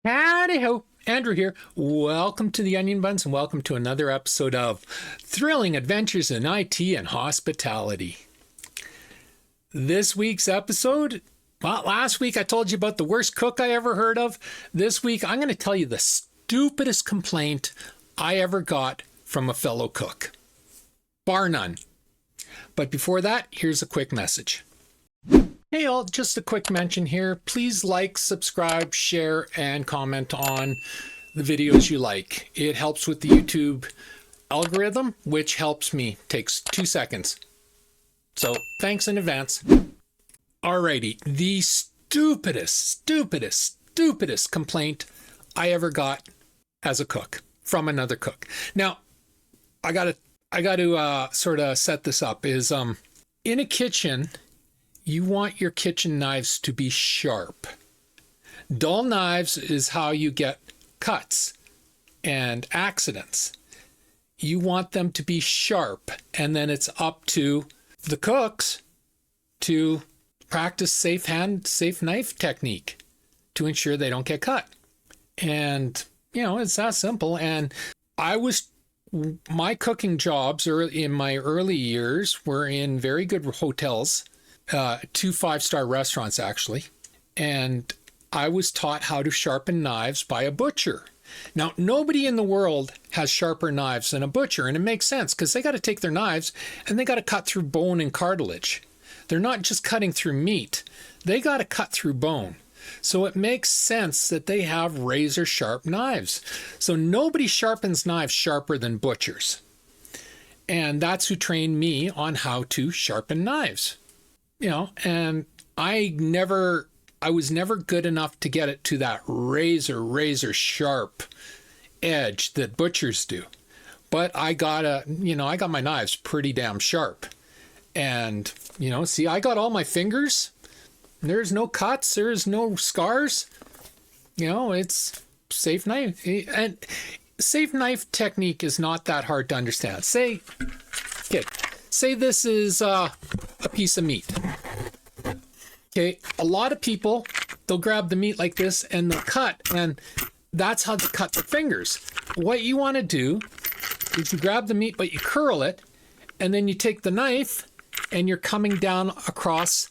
Howdy ho, Andrew here. Welcome to the Onion Buns and welcome to another episode of Thrilling Adventures in IT and Hospitality. This week's episode, well, last week I told you about the worst cook I ever heard of. This week I'm going to tell you the stupidest complaint I ever got from a fellow cook. Bar none. But before that, here's a quick message. Hey all, just a quick mention here. Please like, subscribe, share, and comment on the videos you like. It helps with the YouTube algorithm, which helps me. Takes 2 seconds. So thanks in advance. Alrighty, the stupidest complaint I ever got as a cook from another cook. Now, I got to sort of set this up. Is in a kitchen, you want your kitchen knives to be sharp. Dull knives is how you get cuts and accidents. You want them to be sharp, and then it's up to the cooks to practice safe knife technique to ensure they don't get cut. And, it's that simple. And my cooking jobs in my early years were in very good hotels. 2 5-star restaurants, actually. And I was taught how to sharpen knives by a butcher. Now, nobody in the world has sharper knives than a butcher, and it makes sense because they got to take their knives and they got to cut through bone and cartilage. They're not just cutting through meat. They got to cut through bone. So it makes sense that they have razor sharp knives. So nobody sharpens knives sharper than butchers. And that's who trained me on how to sharpen knives. And I was never good enough to get it to that razor sharp edge that butchers do. But I got my knives pretty damn sharp. And, see, I got all my fingers. There's no cuts. There's no scars. It's safe knife. And safe knife technique is not that hard to understand. Say this is a piece of meat. Okay, a lot of people, they'll grab the meat like this and they'll cut, and that's how they cut their fingers. What you want to do is you grab the meat, but you curl it, and then you take the knife and you're coming down across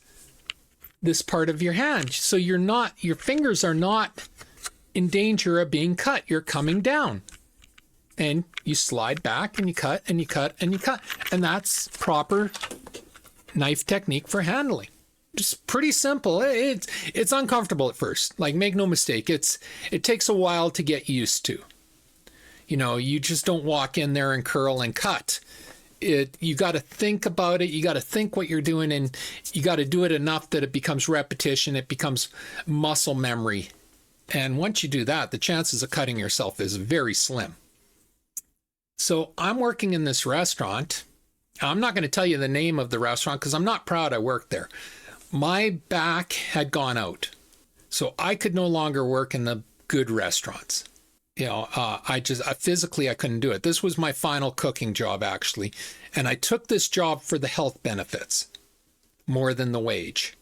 this part of your hand. So your fingers are not in danger of being cut. You're coming down. And you slide back and you cut and you cut and you cut. And that's proper knife technique for handling. Just pretty simple. It's uncomfortable at first. Like, make no mistake. It takes a while to get used to. You just don't walk in there and curl and cut. You got to think about it. You got to think what you're doing, and you got to do it enough that it becomes repetition. It becomes muscle memory. And once you do that, the chances of cutting yourself is very slim. So I'm working in this restaurant. I'm not going to tell you the name of the restaurant because I'm not proud I worked there. My back had gone out, so I could no longer work in the good restaurants. Physically I couldn't do it. This was my final cooking job, actually, and I took this job for the health benefits more than the wage.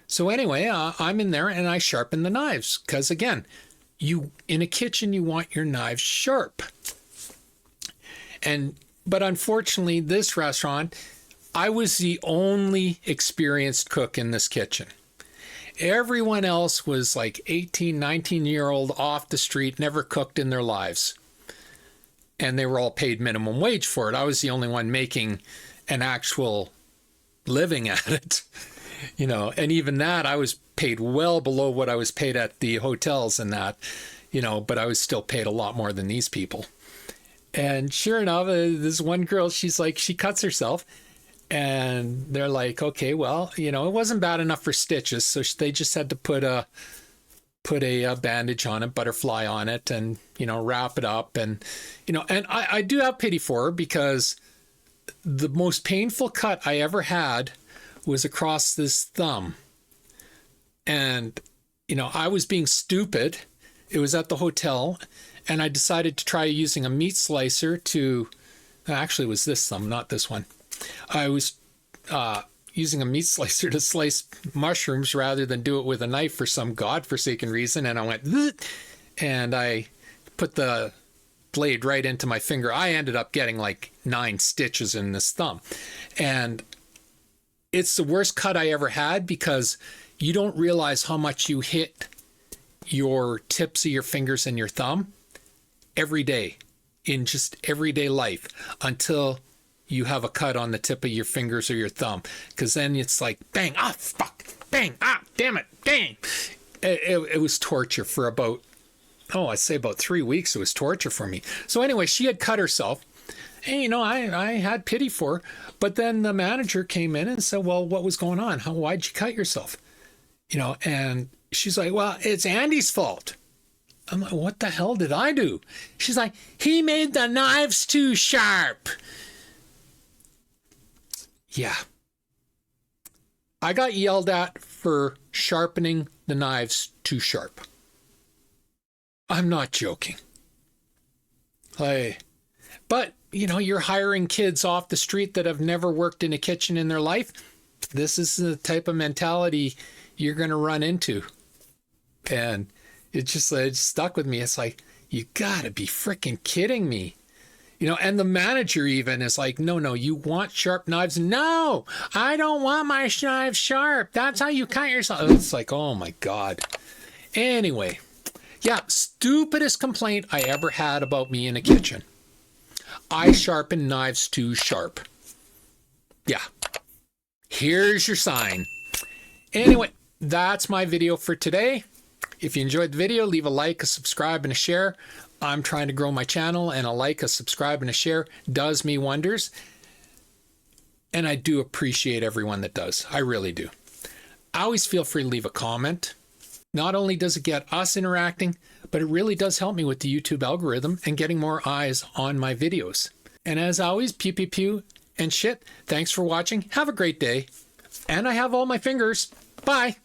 So anyway, I'm in there and I sharpen the knives because, again, in a kitchen you want your knives sharp. But unfortunately, this restaurant, I was the only experienced cook in this kitchen. Everyone else was like 18, 19-year-old off the street, never cooked in their lives. And they were all paid minimum wage for it. I was the only one making an actual living at it. And even that, I was paid well below what I was paid at the hotels and that, but I was still paid a lot more than these people. And sure enough, this one girl, she cuts herself, and they're like, okay, well, it wasn't bad enough for stitches. So they just had to put a bandage on it, butterfly on it, and, wrap it up. And, and I do have pity for her because the most painful cut I ever had was across this thumb. And, I was being stupid. It was at the hotel. And I decided to try using a meat slicer actually it was this thumb, not this one. I was, using a meat slicer to slice mushrooms rather than do it with a knife for some godforsaken reason. And I went, "Bleh," and I put the blade right into my finger. I ended up getting like 9 stitches in this thumb. And it's the worst cut I ever had because you don't realize how much you hit your tips of your fingers and your thumb every day in just everyday life until you have a cut on the tip of your fingers or your thumb. Because then it's like, bang, ah, fuck, bang, ah, damn it, dang. It was torture for about, I'd say about 3 weeks. It was torture for me. So anyway, she had cut herself. And, you know, I had pity for her. But then the manager came in and said, well, what was going on? Why'd you cut yourself? You know, and she's like, well, it's Andy's fault. I'm like, what the hell did I do? She's like, he made the knives too sharp. Yeah. I got yelled at for sharpening the knives too sharp. I'm not joking. But, you know, you're hiring kids off the street that have never worked in a kitchen in their life. This is the type of mentality you're going to run into. And it stuck with me. It's like, you got to be freaking kidding me. You know, and the manager even is like, no, you want sharp knives? No, I don't want my knives sharp. That's how you cut yourself. It's like, oh my God. Anyway, yeah, stupidest complaint I ever had about me in a kitchen. I sharpen knives too sharp. Yeah. Here's your sign. Anyway, that's my video for today. If you enjoyed the video, leave a like, a subscribe, and a share. I'm trying to grow my channel, and a like, a subscribe, and a share does me wonders. And I do appreciate everyone that does. I really do. Always feel free to leave a comment. Not only does it get us interacting, but it really does help me with the YouTube algorithm and getting more eyes on my videos. And as always, pew, pew, pew, and shit. Thanks for watching. Have a great day. And I have all my fingers. Bye.